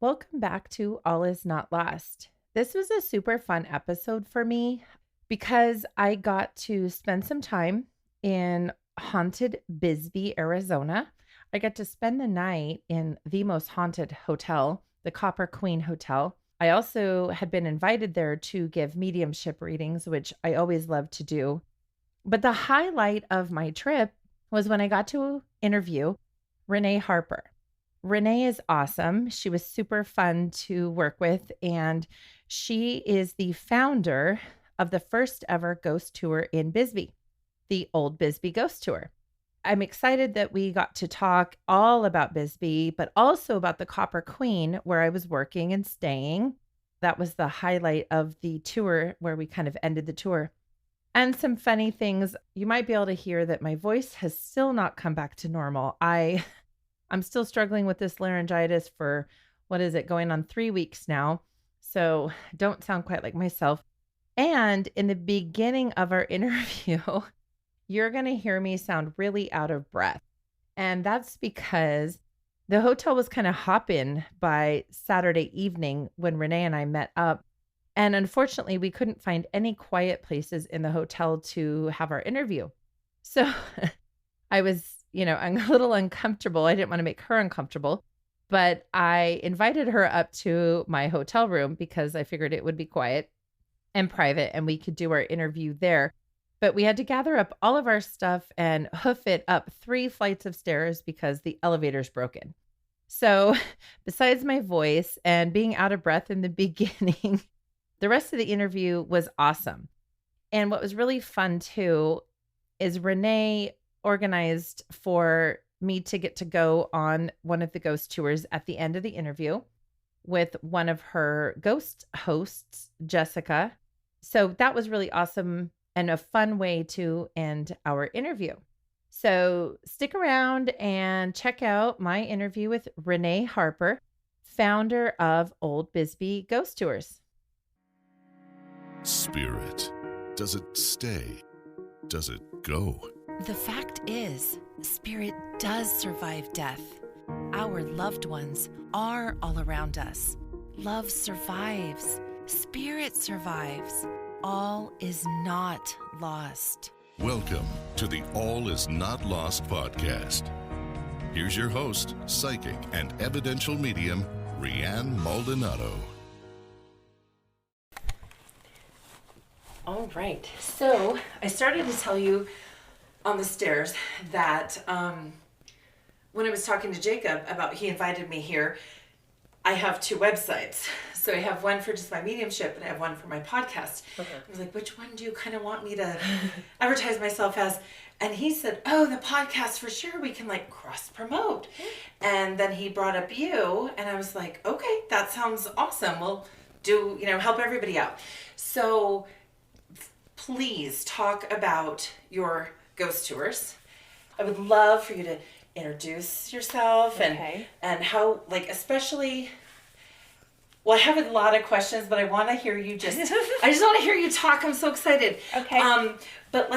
Welcome back to All Is Not Lost. This was a super fun episode for me because I got to spend some time in haunted Bisbee, Arizona. I got to spend the night in the most haunted hotel, the Copper Queen Hotel. I also had been invited there to give mediumship readings, which I always love to do. But the highlight of my trip was when I got to interview Renee Harper. Renee is awesome. She was super fun to work with, and she is the founder of the first ever ghost tour in Bisbee, the Old Bisbee Ghost Tour. I'm excited that we got to talk all about Bisbee, but also about the Copper Queen, where I was working and staying. That was the highlight of the tour, where we kind of ended the tour. And some funny things. You might be able to hear that my voice has still not come back to normal. I'm still struggling with this laryngitis for, going on 3 weeks now. So don't sound quite like myself. And in the beginning of our interview, you're going to hear me sound really out of breath. And that's because the hotel was kind of hopping by Saturday evening when Renee and I met up. And unfortunately, we couldn't find any quiet places in the hotel to have our interview. So I was I'm a little uncomfortable. I didn't want to make her uncomfortable, but I invited her up to my hotel room because I figured it would be quiet and private and we could do our interview there. But we had to gather up all of our stuff and hoof it up 3 flights of stairs because the elevator's broken. So besides my voice and being out of breath in the beginning, the rest of the interview was awesome. And what was really fun too is Renee organized for me to get to go on one of the ghost tours at the end of the interview with one of her ghost hosts, Jessica. So that was really awesome and a fun way to end our interview. So stick around and check out my interview with Renee Harper, founder of Old Bisbee Ghost Tours. Spirit. Does it stay? Does it go? The fact is, spirit does survive death. Our loved ones are all around us. Love survives. Spirit survives. All is not lost. Welcome to the All Is Not Lost podcast. Here's your host, psychic and evidential medium, Rianne Maldonado. All right. So I started to tell you on the stairs that when I was talking to Jacob about he invited me here, I have 2 websites. So I have one for just my mediumship and I have one for my podcast. Okay. I was like, which one do you kind of want me to advertise myself as? And he said, oh, the podcast for sure. We can cross promote. And then he brought up you and I was like, okay, that sounds awesome. We'll do, help everybody out. So please talk about your ghost tours. I would love for you to introduce yourself and how, especially, well, I have a lot of questions, but I want to hear you I just want to hear you talk. I'm so excited. Okay. But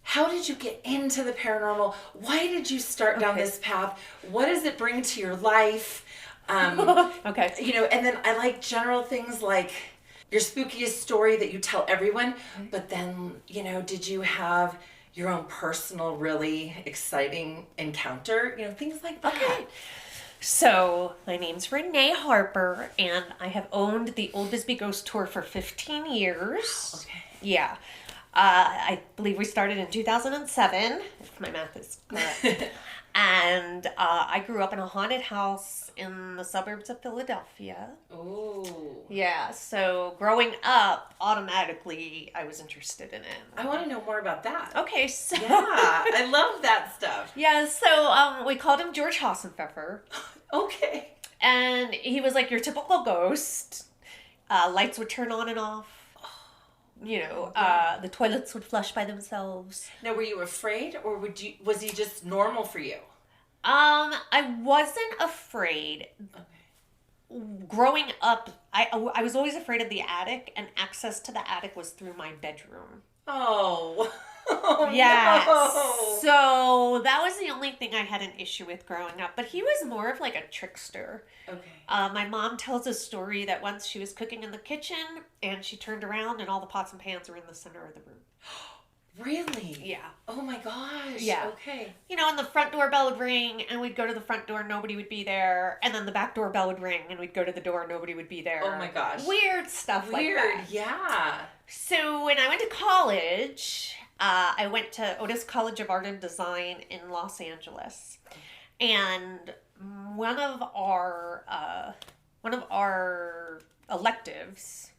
how did you get into the paranormal? Why did you start down this path? What does it bring to your life? Okay. And then I like general things like your spookiest story that you tell everyone, but then, did you have your own personal, really exciting encounter? Things like that. Okay. So, my name's Renee Harper, and I have owned the Old Bisbee Ghost Tour for 15 years. Okay. Yeah. I believe we started in 2007, if my math is correct. And I grew up in a haunted house in the suburbs of Philadelphia. Oh. Yeah, so growing up, automatically, I was interested in it. I want to know more about that. Okay, so... Yeah, I love that stuff. Yeah, so we called him George Hassenpfeffer. Okay. And he was like your typical ghost. Lights would turn on and off. The toilets would flush by themselves. Now, were you afraid, or was he just normal for you? I wasn't afraid. Okay. Growing up, I was always afraid of the attic, and access to the attic was through my bedroom. Oh. Oh, Yeah. no. So that was the only thing I had an issue with growing up. But he was more of like a trickster. Okay. My mom tells a story that once she was cooking in the kitchen and she turned around and all the pots and pans were in the center of the room. Really? Yeah. Oh my gosh. Yeah. Okay. You know, and the front door bell would ring and we'd go to the front door, nobody would be there. And then the back door bell would ring and we'd go to the door, nobody would be there. Oh my gosh. Weird stuff like that. Yeah. So when I went to college, I went to Otis College of Art and Design in Los Angeles. And one of our electives,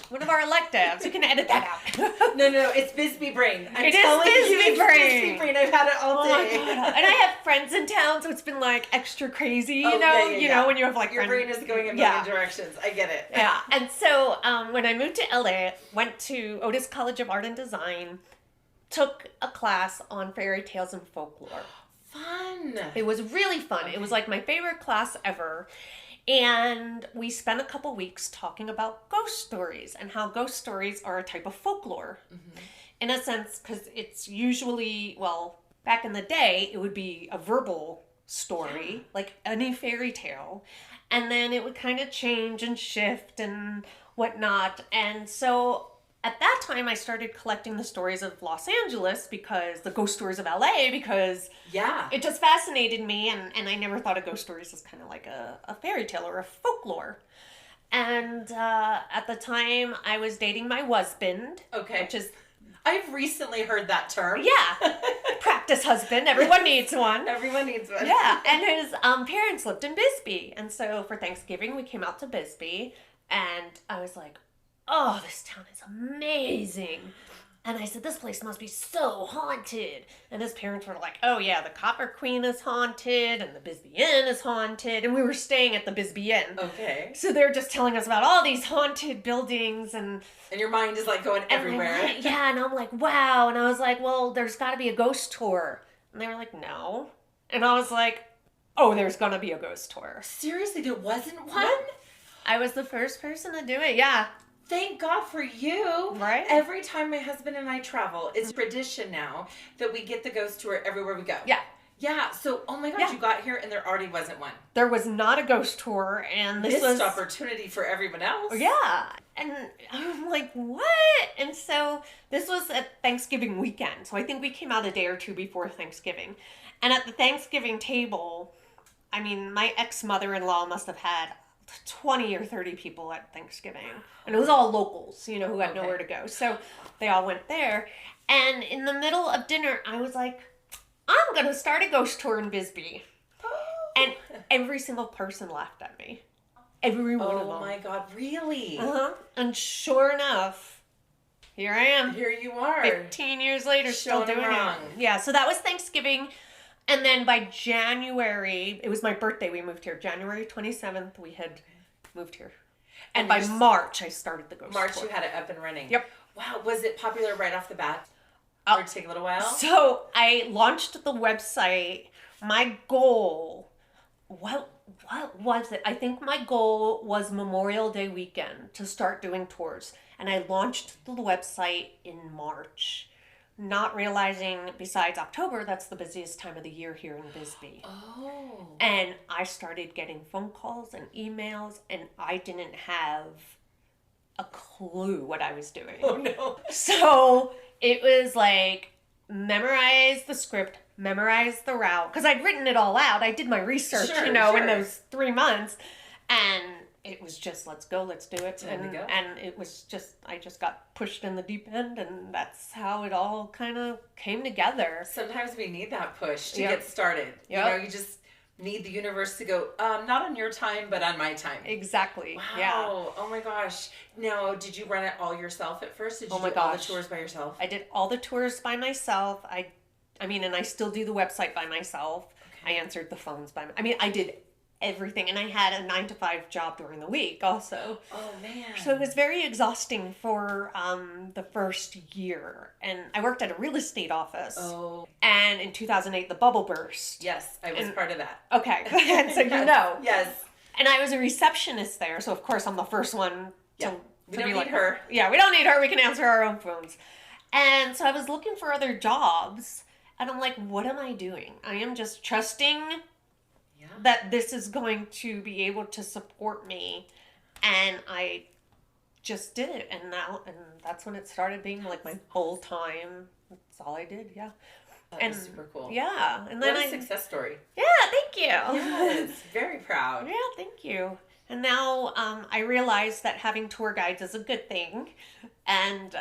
one of our electives, you can edit that out. No, it's Bisbee brain. It is Bisbee brain. Bisbee brain. I've had it all day. Oh my God. And I have friends in town, so it's been like extra crazy, you know? You know, when you have like your brain is going in a million directions. I get it. Yeah. And so when I moved to LA, went to Otis College of Art and Design, took a class on fairy tales and folklore. Fun. It was really fun. Okay. It was like my favorite class ever. And we spent a couple weeks talking about ghost stories and how ghost stories are a type of folklore. Mm-hmm. In a sense, because it's usually, well, back in the day, it would be a verbal story, like any fairy tale. And then it would kind of change and shift and whatnot. And so at that time, I started collecting the stories of Los Angeles because the ghost stories of LA, because it just fascinated me. And I never thought of ghost stories as kind of like a fairy tale or a folklore. And at the time, I was dating my husband. Okay. Which is... I've recently heard that term. Yeah. Practice husband. Everyone needs one. Everyone needs one. Yeah. And his parents lived in Bisbee. And so for Thanksgiving, we came out to Bisbee. And I was like, oh, this town is amazing. And I said, this place must be so haunted. And his parents were like, oh yeah, the Copper Queen is haunted and the Bisbee Inn is haunted. And we were staying at the Bisbee Inn. Okay. So they're just telling us about all these haunted buildings and your mind is like going everywhere. Yeah, and I'm like, wow. And I was like, well, there's got to be a ghost tour. And they were like, no. And I was like, oh, there's going to be a ghost tour. Seriously, there wasn't one? I was the first person to do it, yeah. Thank God for you. Right? Every time my husband and I travel, it's tradition now that we get the ghost tour everywhere we go. Yeah. Yeah. So, oh my gosh, you got here and there already wasn't one. There was not a ghost tour, and this was opportunity for everyone else. Yeah. And I'm like, what? And so this was at Thanksgiving weekend. So I think we came out a day or two before Thanksgiving. And at the Thanksgiving table, I mean, my ex-mother-in-law must have had 20 or 30 people at Thanksgiving. And it was all locals, you know, who had nowhere to go. So they all went there. And in the middle of dinner, I was like, I'm going to start a ghost tour in Bisbee. And every single person laughed at me. Every one of them. Oh my God, really? Uh-huh. And sure enough, here I am. Here you are. 15 years later, still doing it. Yeah, so that was Thanksgiving. And then by January, it was my birthday, we moved here. January 27th, we had moved here. And by March, I started the ghost tour. You had it up and running. Yep. Wow, was it popular right off the bat? Or did it take a little while? So I launched the website. My goal, what was it? I think my goal was Memorial Day weekend to start doing tours. And I launched the website in March. Not realizing, besides October, that's the busiest time of the year here in Bisbee. Oh. And I started getting phone calls and emails, and I didn't have a clue what I was doing. Oh, no. So it was like, memorize the script, memorize the route. Because I'd written it all out. I did my research, in those 3 months. And it was just, let's go, let's do it. And it was just, I just got pushed in the deep end, and that's how it all kind of came together. Sometimes we need that push to get started. Yep. You know, you just need the universe to go, not on your time, but on my time. Exactly. Wow. Yeah. Oh my gosh. Now, did you run it all yourself at first? Did you do all the tours by yourself? I did all the tours by myself. I mean, and I still do the website by myself. Okay. I answered the phones I did everything, and I had a 9-to-5 job during the week also. Oh man. So it was very exhausting for the first year. And I worked at a real estate office. Oh. And in 2008 the bubble burst. Yes, I was part of that. Okay. And so you know. Yes. And I was a receptionist there, so of course I'm the first one to We don't need her. Yeah, we don't need her. We can answer our own phones. And so I was looking for other jobs, and I'm like, what am I doing? I am just trusting that this is going to be able to support me, and I just did it. And that's when it started being like my whole time. That's all I did. Yeah. That was super cool. Yeah. And then what a success story. Yeah, thank you. Yes, very proud. Yeah, thank you. And now I realize that having tour guides is a good thing, and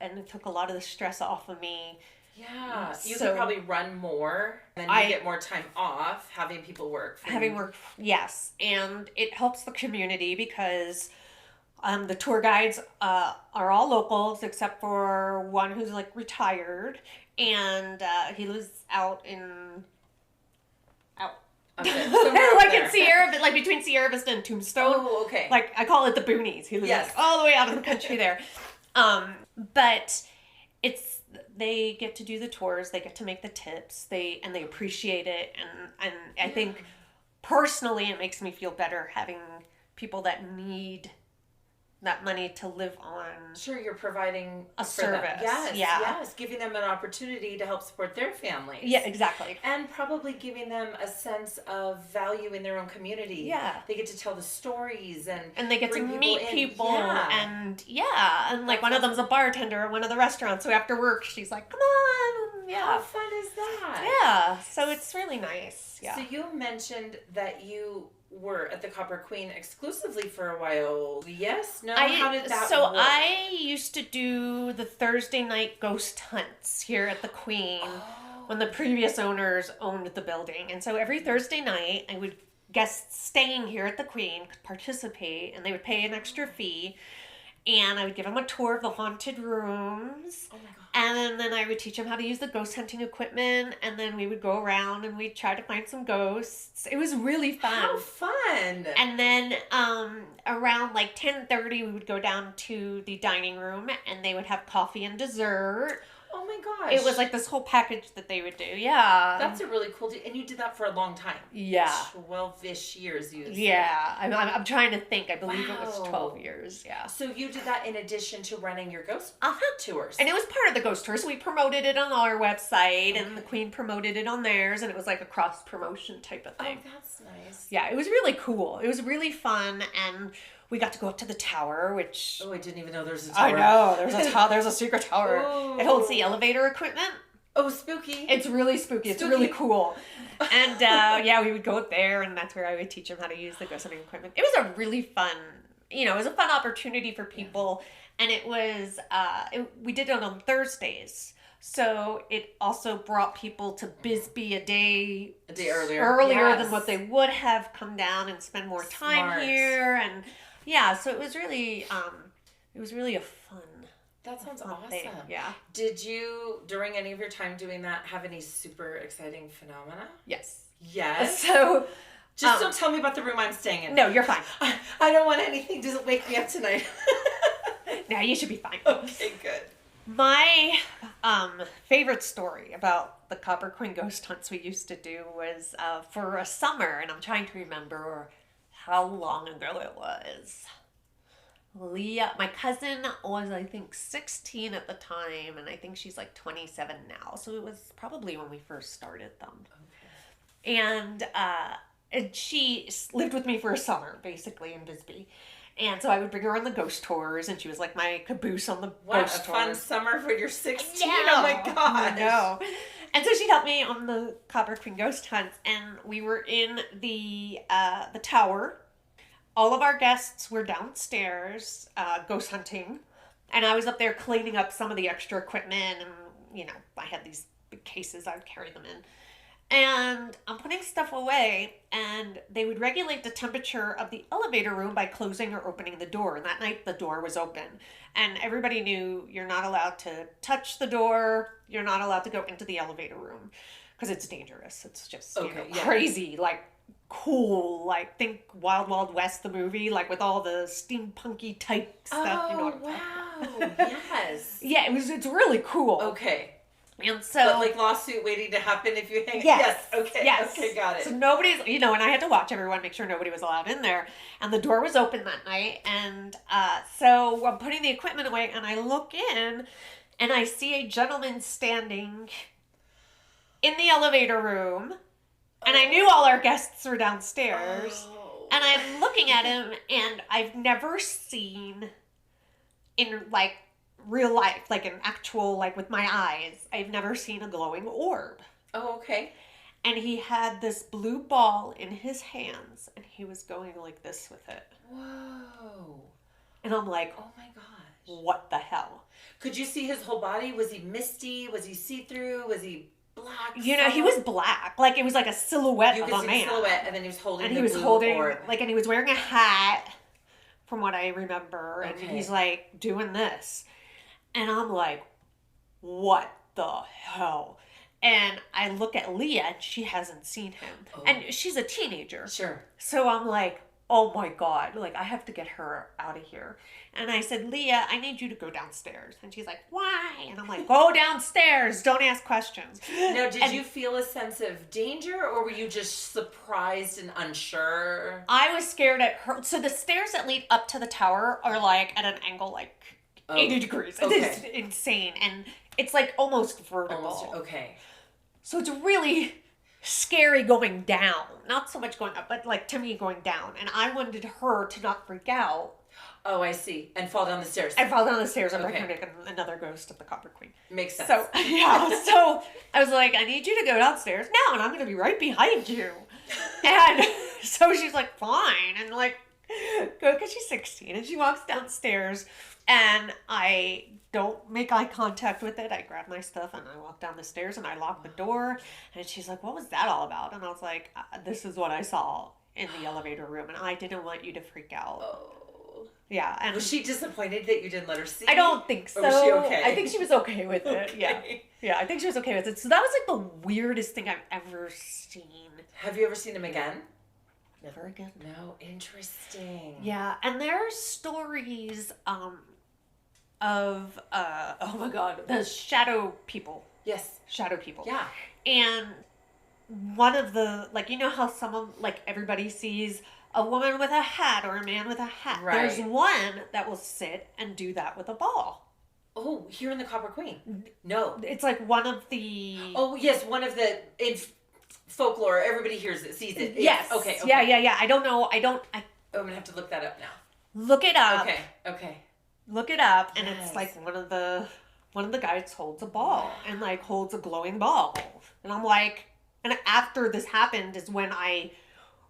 it took a lot of the stress off of me. Yeah, you could probably run more, and you get more time off having people work. Yes, and it helps the community because the tour guides are all locals except for one who's like retired, and he lives out in. Okay. Like in Sierra, like between Sierra Vista and Tombstone. Oh, okay. Like I call it the boonies. He lives like all the way out in the country there. But they get to do the tours, they get to make the tips, they appreciate it, and I think personally it makes me feel better having people that need that money to live on. Sure, you're providing a service. Yes, giving them an opportunity to help support their families. Yeah, exactly. And probably giving them a sense of value in their own community. Yeah. They get to tell the stories and they get to meet people and like one of them's a bartender at one of the restaurants, so after work she's like, come on. Yeah. How fun is that? Yeah. So it's really nice. Yeah. So you mentioned that you were at the Copper Queen exclusively for a while. Yes? No? How did that work? I used to do the Thursday night ghost hunts here at the Queen when the previous owners owned the building. And so every Thursday night, I would guests staying here at the Queen could participate, and they would pay an extra fee. And I would give them a tour of the haunted rooms. Oh my God. And then I would teach them how to use the ghost hunting equipment. And then we would go around and we'd try to find some ghosts. It was really fun. How fun. And then around like 10:30, we would go down to the dining room and they would have coffee and dessert. Oh my gosh. It was like this whole package that they would do. Yeah. That's a really cool deal. And you did that for a long time. Yeah. 12-ish years. Yeah. I'm trying to think. I believe it was 12 years. Yeah. So you did that in addition to running your ghost tours. And it was part of the ghost tours. We promoted it on our website and the Queen promoted it on theirs. And it was like a cross promotion type of thing. Oh, that's nice. Yeah. It was really cool. It was really fun. And we got to go up to the tower, which... Oh, I didn't even know there was a tower. I know. There's a secret tower. Oh. It holds the elevator equipment. Oh, spooky. It's really spooky. It's really cool. And, we would go up there, and that's where I would teach them how to use the ghost hunting equipment. It was a really fun, it was a fun opportunity for people. And it was, we did it on Thursdays. So it also brought people to Bisbee a day earlier than what they would have come down and spend more time here. And so it was really a fun. That sounds awesome. Thing. Yeah. Did you, during any of your time doing that, have any super exciting phenomena? Yes. Yes. So, just don't tell me about the room I'm staying in. No, you're fine. I don't want anything to wake me up tonight. No, you should be fine. Okay, good. My favorite story about the Copper Queen ghost hunts we used to do was for a summer, and I'm trying to remember how long ago it was. Leah, my cousin was, I think, 16 at the time, and I think she's like 27 now. So it was probably when we first started them. Okay. And she lived with me for a summer, basically, in Bisbee. And so I would bring her on the ghost tours, and she was like my caboose on the ghost tours. What a fun summer for your 16. Oh my gosh. I know. And so she'd help me on the Copper Queen ghost hunts, and we were in the tower. All of our guests were downstairs ghost hunting, and I was up there cleaning up some of the extra equipment, and, I had these big cases I would carry them in. And I'm putting stuff away, and they would regulate the temperature of the elevator room by closing or opening the door. And that night, the door was open. And everybody knew you're not allowed to touch the door. You're not allowed to go into the elevator room because it's dangerous. It's just crazy, like cool, like think Wild Wild West, the movie, like with all the steampunky type stuff. Oh, wow. Yes. Yeah, it's really cool. Okay. And so, but like lawsuit waiting to happen if you hang. Yes. Okay. Yes. Okay. Got it. So nobody's, and I had to watch everyone, make sure nobody was allowed in there. And the door was open that night. And so I'm putting the equipment away, and I look in, and I see a gentleman standing in the elevator room. And I knew all our guests were downstairs. Oh. And I'm looking at him, and I've never seen in like real life, like an actual, like with my eyes, I've never seen a glowing orb. Oh, okay. And he had this blue ball in his hands, and he was going like this with it. Whoa. And I'm like, Oh my gosh. what the hell? Could you see his whole body? Was he misty? Was he see-through? Was he black? He was black. Like, it was like a silhouette You of could a see man. the silhouette, and then he was holding And the he was blue holding, orb. like, and he was wearing a hat, from what I remember. And Okay. he's like doing this. And I'm like, what the hell? And I look at Leah, and she hasn't seen him. Oh. And she's a teenager. Sure. So I'm like, oh my God, like, I have to get her out of here. And I said, Leah, I need you to go downstairs. And she's like, why? And I'm like, go downstairs. Don't ask questions. Now, did And you feel a sense of danger, or were you just surprised and unsure? I was scared at her. So the stairs that lead up to the tower are like at an angle, like 80 degrees. okay. It is insane. And it's like almost vertical. Okay. So it's really scary going down. Not so much going up, but like to me going down. And I wanted her to not freak out. Oh, I see. And fall down the stairs. I fall down the stairs and break Okay. her neck, and another ghost of the Copper Queen. Makes sense. So, yeah. So I was like, I need you to go downstairs now, and I'm going to be right behind you. And so she's like, fine. And like, go, because she's 16. And she walks downstairs, and I don't make eye contact with it. I grab my stuff, and I walk down the stairs, and I lock the door. And she's like, what was that all about? And I was like, this is what I saw in the elevator room, and I didn't want you to freak out. Oh. Yeah. And Was she disappointed that you didn't let her see? I don't think so. Or was she okay? I think she was okay with it. Yeah. Okay. Yeah, I think she was okay with it. So that was like the weirdest thing I've ever seen. Have you ever seen him again? Never again. No. Interesting. Yeah, and there are stories of oh my God, the shadow people. Yes. Shadow people. Yeah. And one of the, like, you know how some of, like, everybody sees a woman with a hat or a man with a hat. Right. There's one that will sit and do that with a ball. Oh, here in the Copper Queen. No. It's like one of the... Oh, yes. One of the... In folklore, everybody hears it, sees it. Yes. Okay. Yeah. I don't know. I'm going to have to look that up now. Look it up. Okay. Look it up, and Yes. it's like one of the guys holds a ball and like holds a glowing ball, and I'm like, and after this happened is when I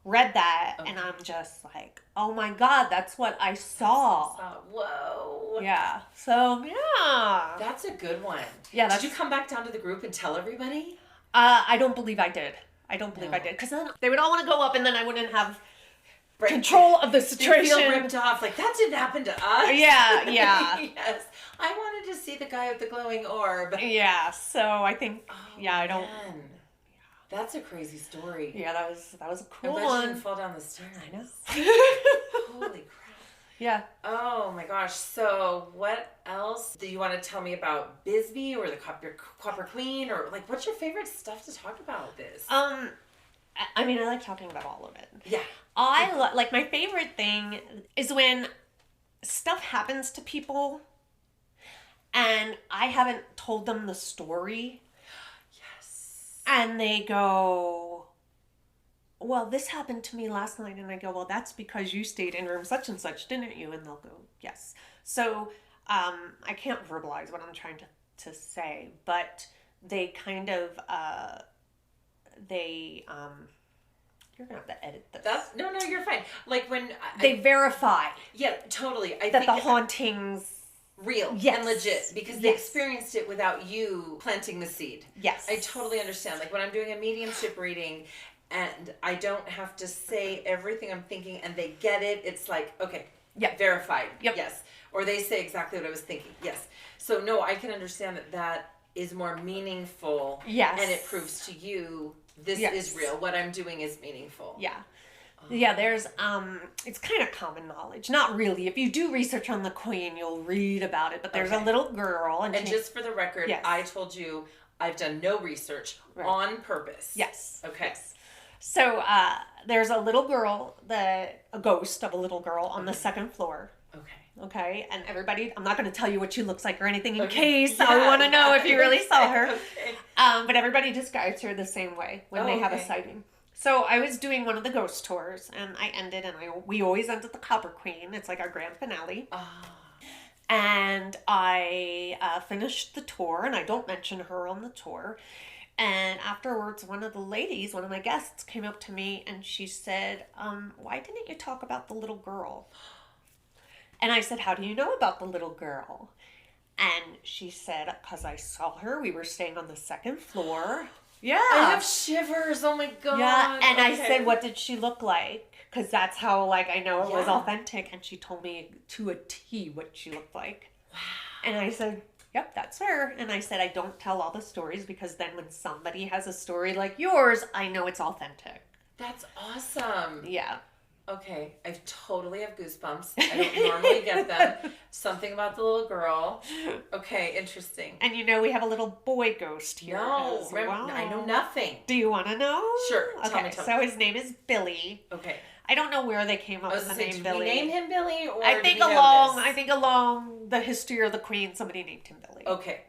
read that, and I'm just like, oh my God, that's what I saw. Whoa. Yeah. So yeah. That's a good one. Yeah. Did you come back down to the group and tell everybody? I don't believe I did. I did because then they would all want to go up, and then I wouldn't have Right. control of the You situation. feel ripped off. Like, that didn't happen to us. Yeah. Yes. I wanted to see the guy with the glowing orb. Yeah. So I think. I don't. Man. That's a crazy story. Yeah, that was a cool I'm glad you one. didn't fall down the stairs. I know. Holy crap. Yeah. Oh my gosh. So what else do you want to tell me about Bisbee or the Copper Queen, or like what's your favorite stuff to talk about with this? I mean, I like talking about all of it. Yeah. Like my favorite thing is when stuff happens to people and I haven't told them the story. Yes. And they go, well, this happened to me last night. And I go, well, that's because you stayed in room such and such, didn't you? And they'll go, yes. So I can't verbalize what I'm trying to say, but they kind of, you're going to have to edit this. No, you're fine. Like when... They verify Yeah, totally. I that think the hauntings... real Yes. and legit because they experienced it without you planting the seed. Yes. I totally understand. Like when I'm doing a mediumship reading and I don't have to say everything I'm thinking and they get it, it's like, okay, Yep. verified. Yep. Yes. Or they say exactly what I was thinking. Yes. So no, I can understand that is more meaningful. Yes. And it proves to you this is real. What I'm doing is meaningful. Yeah. Yeah, there's, it's kind of common knowledge. Not really. If you do research on the Queen, you'll read about it. But there's a little girl. And just for the record, Yes. I told you I've done no research on purpose. Yes. Okay. Yes. So there's a little girl, a ghost of a little girl on the second floor. Okay. Okay. And everybody, I'm not going to tell you what she looks like or anything in case I want to know if you really saw her. Okay. But everybody describes her the same way when they have a sighting. So I was doing one of the ghost tours, and I ended, and we always end at the Copper Queen. It's like our grand finale. And I finished the tour, and I don't mention her on the tour. And afterwards, one of my guests came up to me, and she said, why didn't you talk about the little girl? And I said, how do you know about the little girl? And she said, because I saw her. We were staying on the second floor. Yeah. I have shivers. Oh my God. Yeah. And I said, what did she look like? Because that's how, like, I know it was authentic. And she told me to a T what she looked like. Wow. And I said, yep, that's her. And I said, I don't tell all the stories because then when somebody has a story like yours, I know it's authentic. That's awesome. Yeah. Okay, I totally have goosebumps. I don't normally get them. Something about the little girl. Okay, interesting. And we have a little boy ghost here. No, I know nothing. Do you want to know? Sure. Okay, so his name is Billy. Okay. I don't know where they came up with the name Billy. Did we name him Billy, or I think along the history of the Queen, somebody named him Billy. Okay.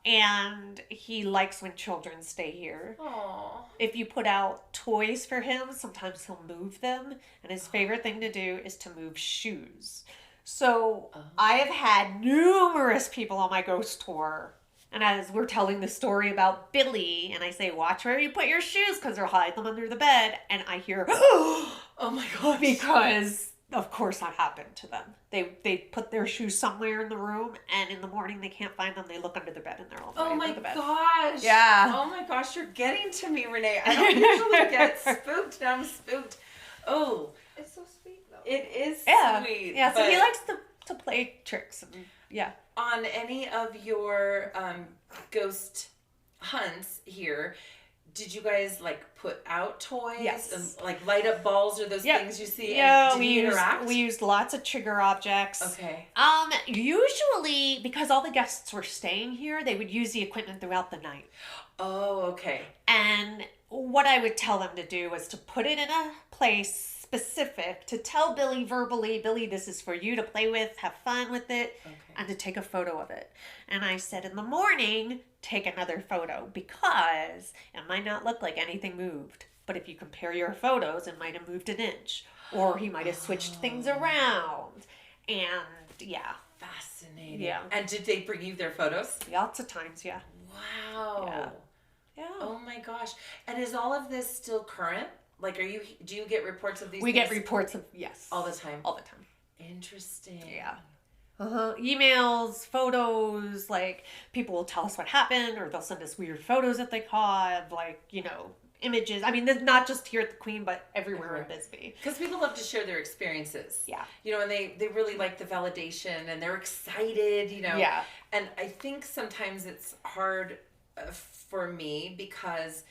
And he likes when children stay here. Aww. If you put out toys for him, sometimes he'll move them. And his favorite thing to do is to move shoes. So I have had numerous people on my ghost tour. And as we're telling the story about Billy, and I say, watch where you put your shoes because they'll hide them under the bed. And I hear, oh my God, because of course that happened to them. They put their shoes somewhere in the room, and in the morning they can't find them. They look under the bed, and they're all under the bed. Oh my gosh. Yeah. Oh my gosh, you're getting to me, Renee. I don't usually get spooked. Now I'm spooked. Oh. It's so sweet, though. It is sweet. Yeah, so he likes to play tricks. And, yeah. On any of your ghost hunts here, did you guys put out toys? Yes. And, light up balls or those things you see? Yeah, and we used lots of trigger objects. Okay. Usually, because all the guests were staying here, they would use the equipment throughout the night. Oh, okay. And what I would tell them to do was to put it in a place specific to tell Billy verbally, Billy, this is for you to play with, have fun with it, and to take a photo of it. And I said in the morning, take another photo because it might not look like anything moved. But if you compare your photos, it might have moved an inch. Or he might have switched things around. And yeah. Fascinating. Yeah. And did they bring you their photos? Lots of times, yeah. Wow. Yeah. Oh my gosh. And is all of this still current? Do you get reports of these We things? get reports of, yes. All the time? All the time. Interesting. Yeah. Emails, photos, people will tell us what happened, or they'll send us weird photos that they caught, images. I mean, not just here at the Queen, but everywhere in Bisbee. Because people love to share their experiences. Yeah. And they really like the validation, and they're excited, Yeah. And I think sometimes it's hard for me because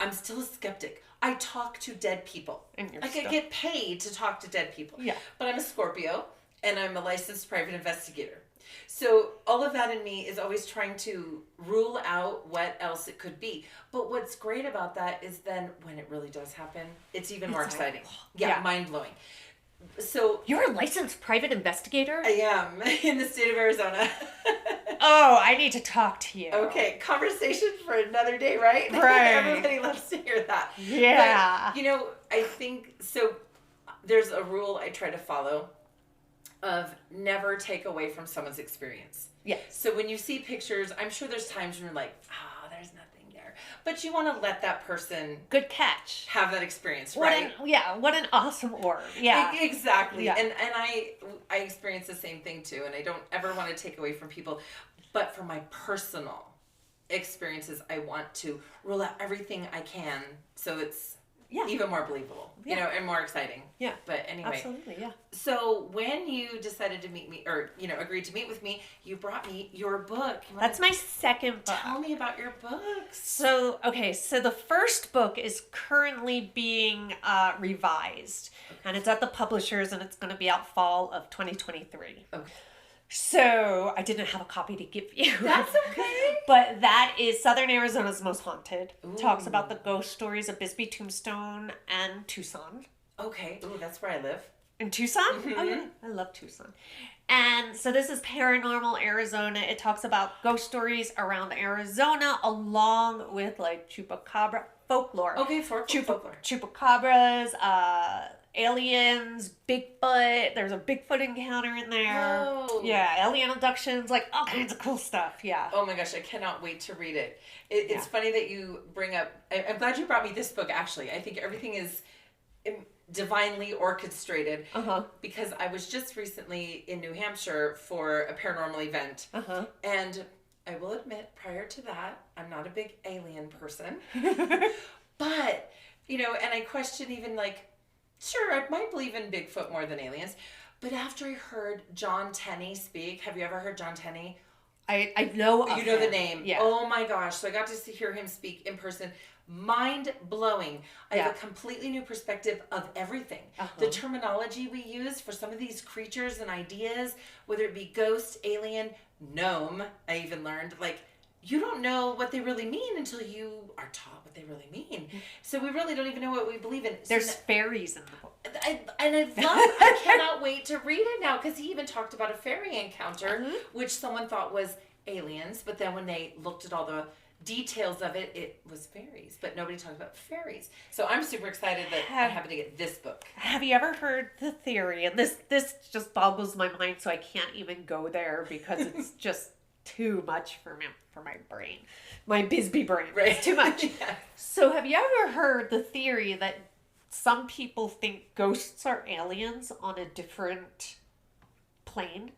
I'm still a skeptic. I talk to dead people. And I get paid to talk to dead people. Yeah. But I'm a Scorpio, and I'm a licensed private investigator. So all of that in me is always trying to rule out what else it could be. But what's great about that is then when it really does happen, it's even more exciting. Yeah, mind-blowing. So you're a licensed private investigator? I am in the state of Arizona. Oh, I need to talk to you. Okay, conversation for another day, right? Right. Everybody loves to hear that. Yeah. But, I think, so there's a rule I try to follow of never take away from someone's experience. Yes. So when you see pictures, I'm sure there's times when you're like, there's nothing there. But you want to let that person... Good catch. ...have that experience, right? What an awesome orb. Yeah. Exactly. Yeah. And I experience the same thing too, and I don't ever want to take away from people. But for my personal experiences, I want to rule out everything I can so it's even more believable, and more exciting. Yeah. But anyway. Absolutely, yeah. So when you decided to meet me, or, agreed to meet with me, you brought me your book. That's my second book. Tell me about your books. So the first book is currently being revised. And it's at the publishers, and it's going to be out fall of 2023. Okay. So I didn't have a copy to give you. That's okay. But that is Southern Arizona's Most Haunted. Ooh. Talks about the ghost stories of Bisbee, Tombstone, and Tucson. Okay. Ooh, that's where I live. In Tucson? Mm-hmm. Oh, yeah. I love Tucson. And so this is Paranormal Arizona. It talks about ghost stories around Arizona along with like chupacabra folklore. Okay, folklore. Chupacabras, aliens, Bigfoot. There's a Bigfoot encounter in there. Whoa. Yeah, alien abductions, like all kinds of cool stuff. Yeah. Oh my gosh, I cannot wait to read it. It's funny that you bring up... I'm glad you brought me this book, actually. I think everything is divinely orchestrated because I was just recently in New Hampshire for a paranormal event. And I will admit, prior to that, I'm not a big alien person. But, you know, and I question even like, sure, I might believe in Bigfoot more than aliens. But after I heard John Tenney speak, have you ever heard John Tenney? I know of You know the him. name. Yeah. Oh my gosh. So I got to hear him speak in person. Mind blowing. I have a completely new perspective of everything. The terminology we use for some of these creatures and ideas, whether it be ghost, alien, gnome, I even learned, like, you don't know what they really mean until you are taught what they really mean. So we really don't even know what we believe in. There's fairies in the book. I cannot wait to read it now, because he even talked about a fairy encounter, which someone thought was aliens, but then when they looked at all the details of it, it was fairies, but nobody talked about fairies. So I'm super excited that I happen to get this book. Have you ever heard the theory? And this just boggles my mind, so I can't even go there because it's just too much for my brain, my Bisbee brain. Right. It's too much. Yeah. So have you ever heard the theory that some people think ghosts are aliens on a different plane?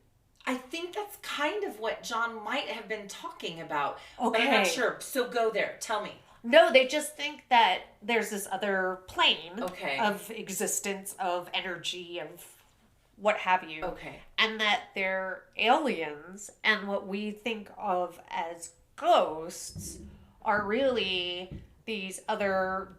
I think that's kind of what John might have been talking about. Okay. But I'm not sure. So go there. Tell me. No, they just think that there's this other plane of existence, of energy, of what have you. Okay. And that they're aliens, and what we think of as ghosts are really these other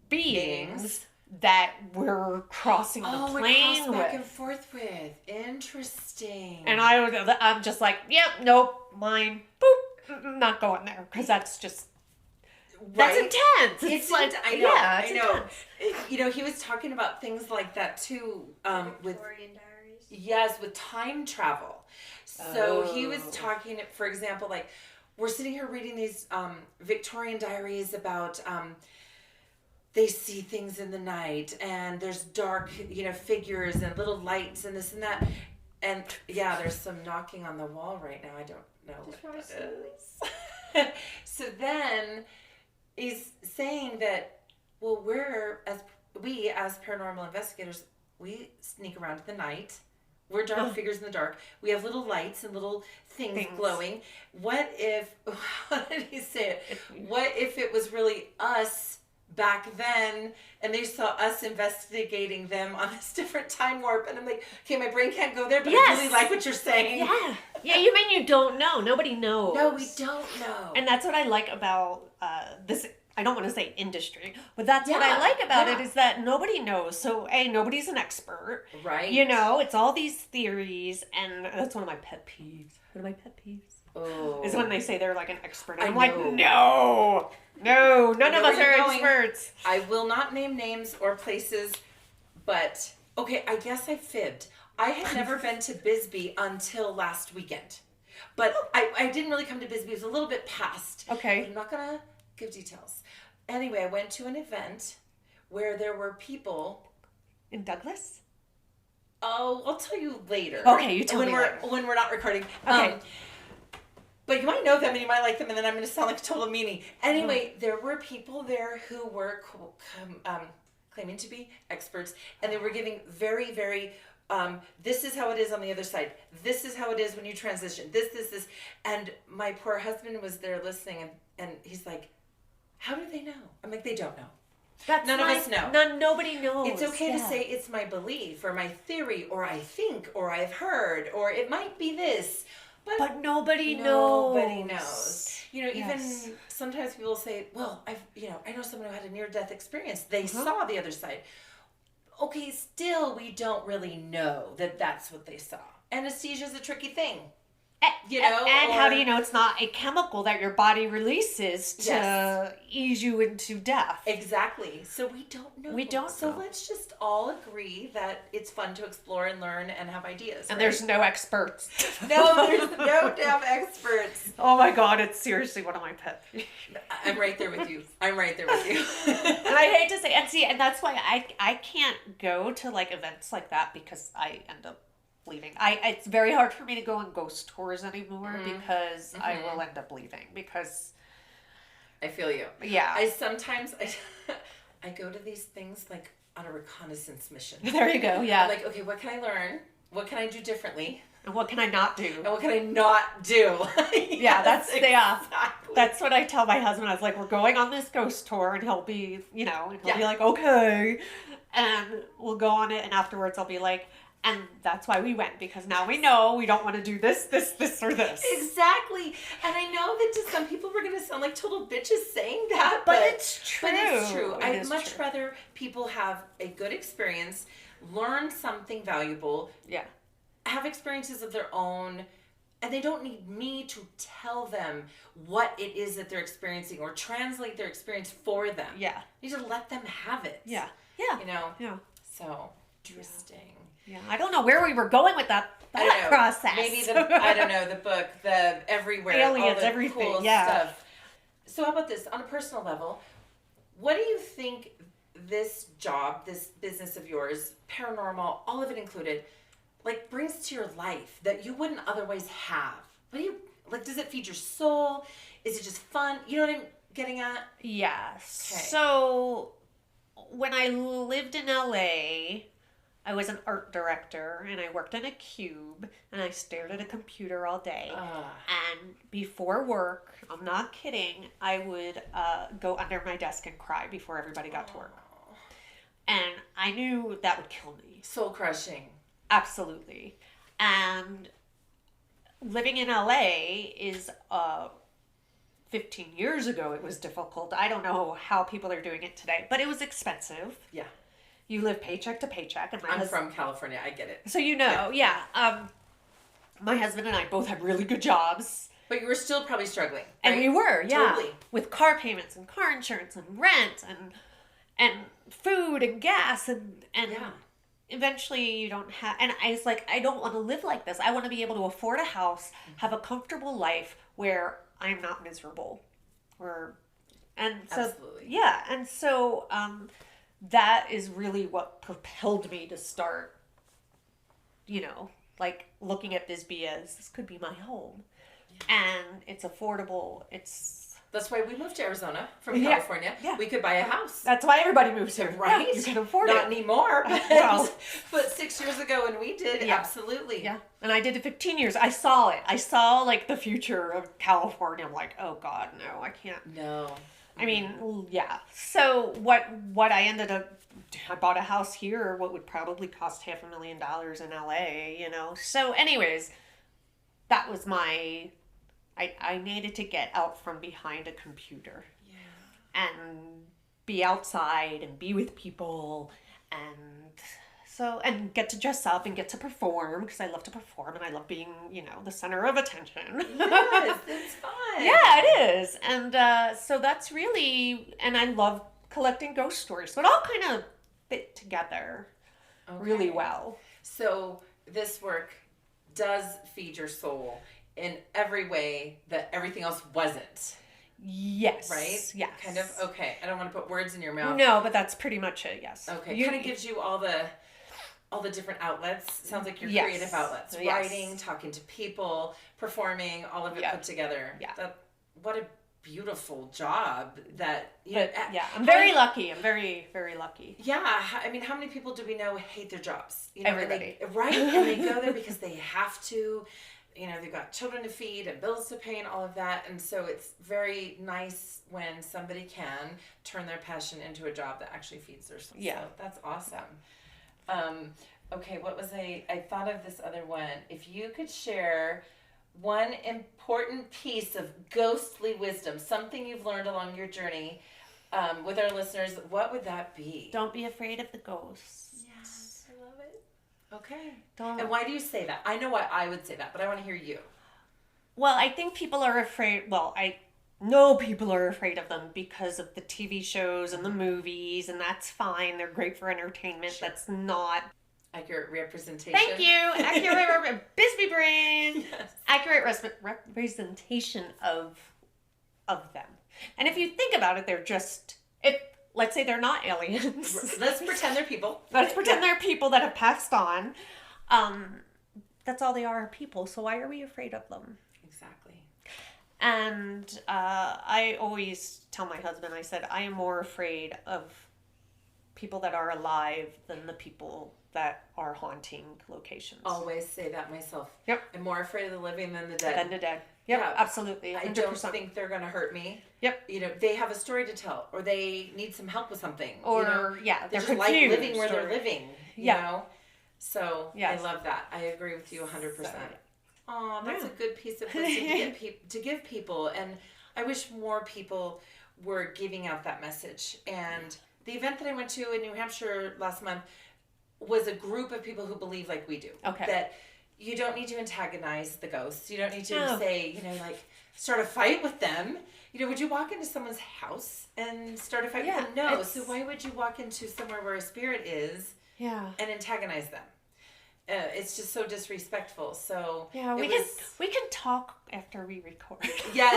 beings that we're crossing the plane with. Back and forth with. Interesting. And I'm just like, yep, nope, mine, boop, not going there, because that's just that's intense. It's like, I know, yeah, I know. You know, he was talking about things like that too, with Victorian diaries. Yes, with time travel. So he was talking, for example, like we're sitting here reading these Victorian diaries about they see things in the night, and there's dark, you know, figures and little lights and this and that. And yeah, there's some knocking on the wall right now. I don't know what that is. So then he's saying that, well, we as paranormal investigators, we sneak around in the night. We're dark figures in the dark. We have little lights and little things glowing. What if, how did he say it? What if it was really us back then, and they saw us investigating them on this different time warp? And I'm like, okay, my brain can't go there, but I really like what you're saying. Yeah, you mean you don't know. Nobody knows. No, we don't know. And that's what I like about this, I don't want to say industry, but that's what I like about it, is that nobody knows. So, nobody's an expert. Right. You know, it's all these theories, and that's one of my pet peeves. One of my pet peeves is when they say they're like an expert. And I'm like, no, none of us are experts. I will not name names or places, but okay, I guess I fibbed. I had never been to Bisbee until last weekend. But I didn't really come to Bisbee. It was a little bit past. Okay. But I'm not going to give details. Anyway, I went to an event where there were people... In Douglas? Oh, I'll tell you later. Okay, you tell me later. When we're not recording. Okay. But you might know them and you might like them, and then I'm going to sound like a total meanie. Anyway, there were people there who were claiming to be experts, and they were giving very, very... this is how it is on the other side. This is how it is when you transition. This. And my poor husband was there listening, and he's like, how do they know? I'm like, they don't know. None of us know. Nobody knows. It's okay to say it's my belief or my theory or I think or I've heard or it might be this. But nobody knows. Nobody knows. You know, even sometimes people say, well, I know someone who had a near-death experience. They saw the other side. Okay, still we don't really know that that's what they saw. anesthesia is a tricky thing. And how do you know it's not a chemical that your body releases to ease you into death? Exactly. So we don't know. We don't So know. let's just all agree that it's fun to explore and learn and have ideas. And there's no experts. No, there's no damn experts. Oh my God, it's seriously one of my pet peeves. I'm right there with you. And I hate to say, and that's why I can't go to like events like that because I end up leaving. It's very hard for me to go on ghost tours anymore because I will end up leaving because I feel you. Yeah. I sometimes I go to these things like on a reconnaissance mission. There you go. Yeah. I'm like, okay, what can I learn? What can I do differently? And what can I not do? And what can I not do? Exactly. That's what I tell my husband. I was like, we're going on this ghost tour, and he'll be, and he'll be like, okay, and we'll go on it, and afterwards I'll be like, and that's why we went, because now we know we don't want to do this, or this. Exactly. And I know that to some people we're going to sound like total bitches saying that, but it's true. But it's true. I'd much rather people have a good experience, learn something valuable, have experiences of their own, and they don't need me to tell them what it is that they're experiencing or translate their experience for them. Yeah. You need to let them have it. Yeah. Yeah. So, interesting. Yeah, I don't know where we were going with that process. Maybe the book, the everywhere, aliens, all the everything, cool stuff. So how about this, on a personal level, what do you think this job, this business of yours, paranormal, all of it included, like brings to your life that you wouldn't otherwise have? What do you, like, does it feed your soul? Is it just fun? You know what I'm getting at? Yes. Okay. So when I lived in LA, I was an art director, and I worked in a cube, and I stared at a computer all day. And before work, I'm not kidding, I would go under my desk and cry before everybody got to work. And I knew that would kill me. Soul crushing. Absolutely. And living in LA is 15 years ago, it was difficult. I don't know how people are doing it today, but it was expensive. Yeah. You live paycheck to paycheck. And I'm from California. I get it. So my husband and I both had really good jobs. But you were still probably struggling. Right? And we were, Totally. with car payments and car insurance and rent and food and gas and eventually you don't have. And I was like, I don't want to live like this. I want to be able to afford a house, have a comfortable life where I'm not miserable. Absolutely. Yeah, and so that is really what propelled me to start, like looking at Bisbee as this could be my home. Yeah. And it's affordable. That's why we moved to Arizona from California. Yeah. We could buy a house. That's why everybody moves here. Right. Yeah, you can afford Not anymore. But 6 years ago when we did, absolutely. Yeah. And I did it 15 years. I saw it. I saw like the future of California. I'm like, oh God, no, I can't. No. I mean, yeah. So what I ended up, I bought a house here, what would probably cost $500,000 in LA, So anyways, that was I needed to get out from behind a computer and be outside and be with people and get to dress up and get to perform because I love to perform and I love being, the center of attention. Yes, it's fun. Yeah, it is. And so that's really, and I love collecting ghost stories. So it all kind of fit together really well. So this work does feed your soul in every way that everything else wasn't. Yes. Right? Yes. Kind of, okay. I don't want to put words in your mouth. No, but that's pretty much it, yes. Okay. Kind of gives you all the different outlets. Sounds like your creative outlets. Writing, talking to people, performing, all of it put together. Yeah. What a beautiful job that I'm very lucky. I'm very, very lucky. Yeah. I mean, how many people do we know hate their jobs? Everybody. And they go there because they have to. They've got children to feed and bills to pay and all of that. And so it's very nice when somebody can turn their passion into a job that actually feeds their soul. Yeah. So that's awesome. Okay, what was I thought of this other one. If you could share one important piece of ghostly wisdom, something you've learned along your journey with our listeners, what would that be? Don't be afraid of the ghosts. Yes, I love it. Okay. Don't. And why do you say that? I know why I would say that, but I want to hear you. Well, I think people are afraid. Well, I know people are afraid of them because of the TV shows and the movies, and that's fine. They're great for entertainment. Sure. That's not Accurate representation. Thank you. Accurate Bisbee brain. Yes. Accurate representation of them. And if you think about it, they're just let's say they're not aliens. Let's pretend they're people. Let's pretend they're people that have passed on. That's all they are people. So why are we afraid of them? Exactly. And I always tell my husband, I said, I am more afraid of people that are alive than the people that are haunting locations. Always say that myself. Yep. I'm more afraid of the living than the dead. Than the dead. Yep, Yeah. absolutely. 100%. I don't think they're going to hurt me. Yep. You know, they have a story to tell, or they need some help with something. Or, you know? yeah, They they're just like confused. living where they're living, you Yeah. know? So, Yes. I love that. I agree with you 100%. Oh, that's Yeah. a good piece of wisdom to give people. And I wish more people were giving out that message. And the event that I went to in New Hampshire last month was a group of people who believe like we do. Okay. That you don't need to antagonize the ghosts. You don't need to No. say, you know, like, start a fight with them. You know, would you walk into someone's house and start a fight with them? No. it's- So why would you walk into somewhere where a spirit is Yeah. and antagonize them? It's just so disrespectful. So Yeah, we can talk after we record. Yes,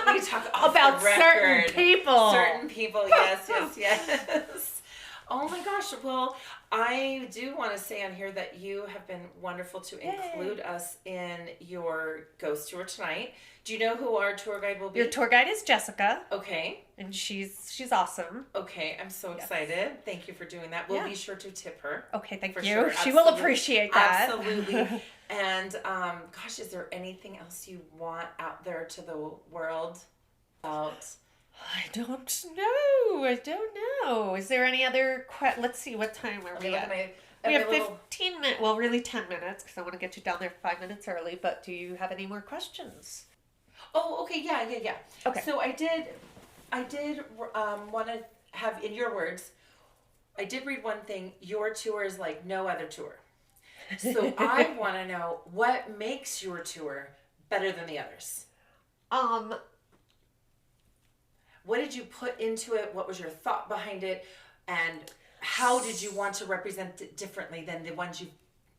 we talk off about the record. certain people. Certain people, yes. Oh my gosh. Well, I do want to say on here that you have been wonderful to include us in your ghost tour tonight. Do you know who our tour guide will be? Your tour guide is Jessica, Okay. and she's awesome. Okay. I'm so Yes. excited. Thank you for doing that. We'll Yeah. be sure to tip her. Okay, thank For you. sure, She will absolutely. appreciate that. Absolutely. And gosh, is there anything else you want out there to the world about? I don't know. Is there any other let's see, what time are we at? We have 15 minutes, well, really 10 minutes, because I want to get you down there 5 minutes early, but do you have any more questions? Oh, okay, yeah. Okay. So I did want to have, in your words, I did read one thing. Your tour is like no other tour. So I want to know what makes your tour better than the others. What did you put into it? What was your thought behind it? And how did you want to represent it differently than the ones you've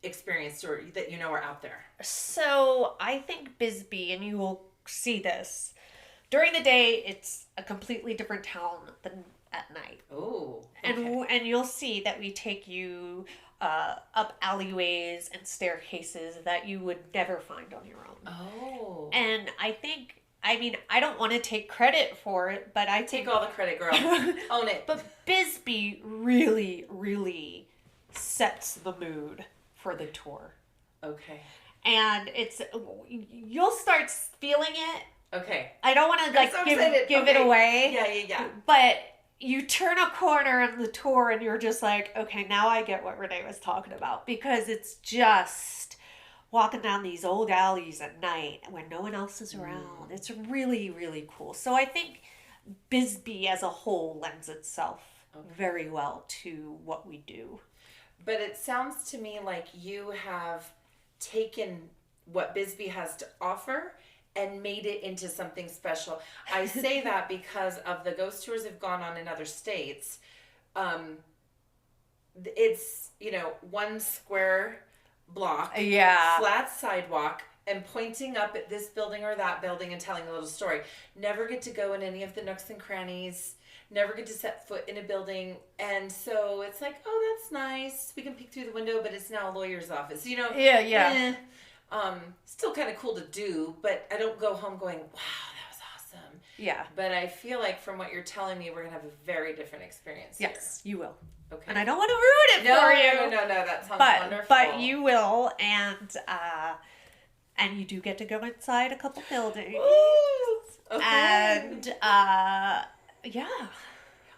experienced or that you know are out there? So I think Bisbee, and you will see this, during the day, it's a completely different town than at night. Oh, okay. And you'll see that we take you up alleyways and staircases that you would never find on your own. Oh. And I mean, I don't want to take credit for it, but I Take all the credit, girl. Own it. But Bisbee really, really sets the mood for the tour. Okay. And you'll start feeling it. Okay. I don't want to like so give excited. it Okay. away. Yeah. But you turn a corner in the tour and you're just like, okay, now I get what Renee was talking about, because it's just walking down these old alleys at night when no one else is around. It's really, really cool. So I think Bisbee as a whole lends itself very well to what we do. But it sounds to me like you have taken what Bisbee has to offer and made it into something special. I say that because of the ghost tours I've gone on in other states. It's, one square block, flat sidewalk, and pointing up at this building or that building and telling a little story. Never get to go in any of the nooks and crannies. Never get to set foot in a building. And so it's like, oh, that's nice. We can peek through the window, but it's now a lawyer's office. Still kind of cool to do, but I don't go home going, wow, that was awesome. Yeah. But I feel like from what you're telling me, we're going to have a very different experience Yes, you will. Okay. And I don't want to ruin it for you. No, that sounds wonderful. But you will, and you do get to go inside a couple buildings. Ooh, okay. And yeah.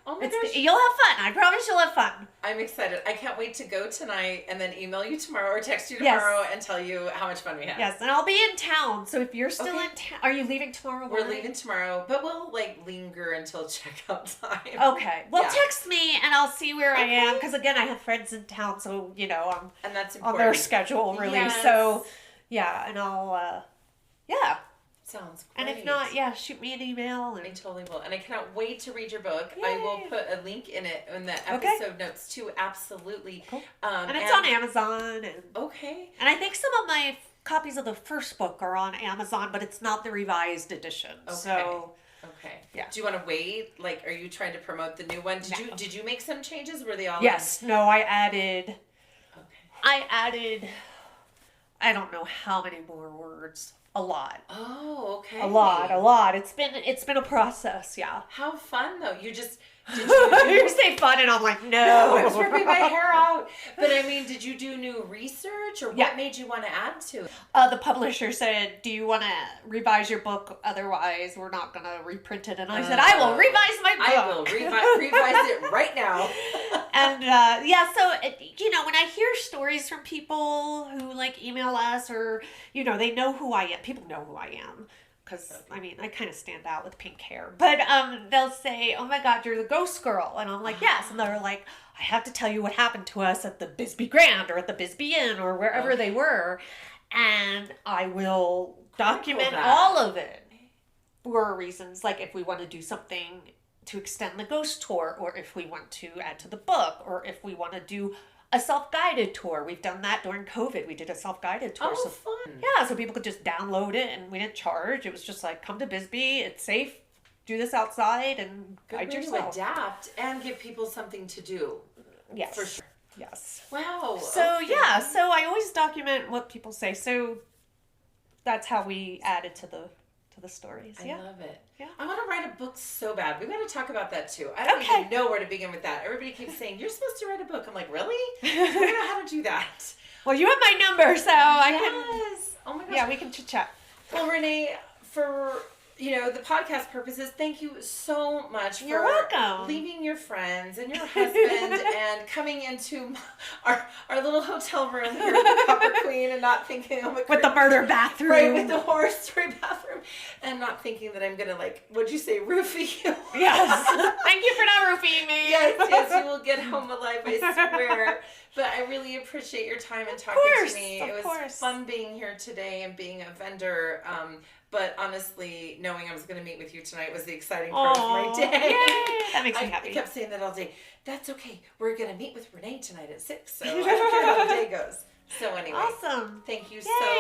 Oh my gosh. You'll have fun. I promise you'll have fun. I'm excited. I can't wait to go tonight and then email you tomorrow or text you tomorrow and tell you how much fun we had. Yes, and I'll be in town. So if you're still in town, are you leaving tomorrow morning? We're leaving tomorrow, but we'll linger until checkout time. Okay. Well, text me and I'll see where I am because again, I have friends in town, so I'm and that's important. On their schedule really. Yes. So and I'll Sounds great. And if not, shoot me an email. I totally will. And I cannot wait to read your book. Yay. I will put a link in the episode notes too. Absolutely. Cool. And it's on Amazon. And I think some of my copies of the first book are on Amazon, but it's not the revised edition. Okay. So, yeah. Do you want to wait? Are you trying to promote the new one? Did you make some changes? Were they all? Yes. No, I added. I don't know how many more words. A lot. Oh, okay. A lot. It's been a process, yeah. How fun though. Did you say fun and I'm like, no. I was ripping my hair out. But I mean, did you do new research or what made you want to add to it? The publisher said, do you want to revise your book? Otherwise, we're not going to reprint it. And I said, I will revise my book. I will revise it right now. And so, when I hear stories from people who email us or, they know who I am. People know who I am. Because, I kind of stand out with pink hair. But they'll say, oh my God, you're the ghost girl. And I'm like, yes. And they're like, I have to tell you what happened to us at the Bisbee Grand or at the Bisbee Inn or wherever they were. And I will document all of it for reasons. Like if we want to do something to extend the ghost tour or if we want to add to the book or if we want to do a self-guided tour. We've done that during COVID. We did a self-guided tour. Oh, fun. Yeah, so people could just download it and we didn't charge. It was just come to Bisbee. It's safe. Do this outside and guide yourself. To adapt and give people something to do. Yes. For sure. Yes. Wow. So, so I always document what people say. So that's how we added to the stories. I love it. Yeah. I want to write a book so bad. We got to talk about that too. I don't even know where to begin with that. Everybody keeps saying, you're supposed to write a book. I'm like, really? I don't know how to do that. Well, you have my number, so I can... Oh my gosh. Yeah, we can chit-chat. Well, Renee, for... the podcast purposes, thank you so much You're for welcome. Leaving your friends and your husband and coming into our little hotel room here at the Copper Queen and not thinking, oh my God. With the murder bathroom. Right, with the horror story bathroom. And not thinking that I'm going to what'd you say, roofie you? Yes. Thank you for not roofieing me. Yes, you will get home alive, I swear. But I really appreciate your time and talking to me. It was fun being here today and being a vendor. But honestly, knowing I was going to meet with you tonight was the exciting part of my day. Yay! That makes me happy. I kept saying that all day. That's okay. We're going to meet with Renee tonight at 6. So I don't care how the day goes. So anyway. Awesome. Thank you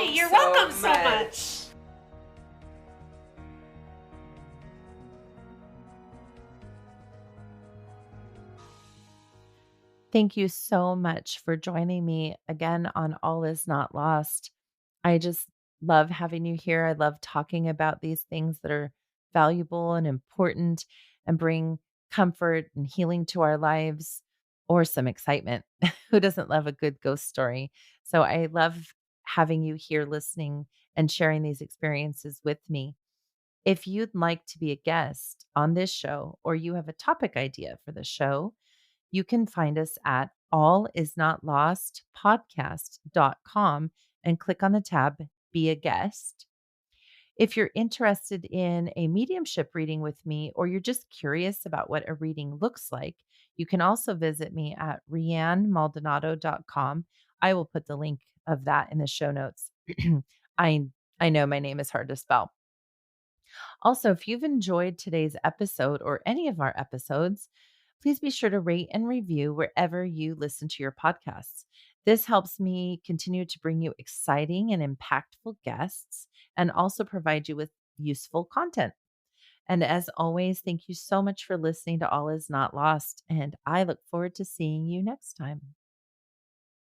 You're welcome so much. Thank you so much for joining me again on All Is Not Lost. I just love having you here. I love talking about these things that are valuable and important and bring comfort and healing to our lives or some excitement. Who doesn't love a good ghost story? So I love having you here listening and sharing these experiences with me. If you'd like to be a guest on this show or you have a topic idea for the show, you can find us at allisnotlostpodcast.com and click on the tab Be a Guest. If you're interested in a mediumship reading with me, or you're just curious about what a reading looks like, you can also visit me at ReanneMaldonado.com. I will put the link of that in the show notes. I know my name is hard to spell. Also, if you've enjoyed today's episode or any of our episodes, please be sure to rate and review wherever you listen to your podcasts. This helps me continue to bring you exciting and impactful guests and also provide you with useful content. And as always, thank you so much for listening to All Is Not Lost, and I look forward to seeing you next time.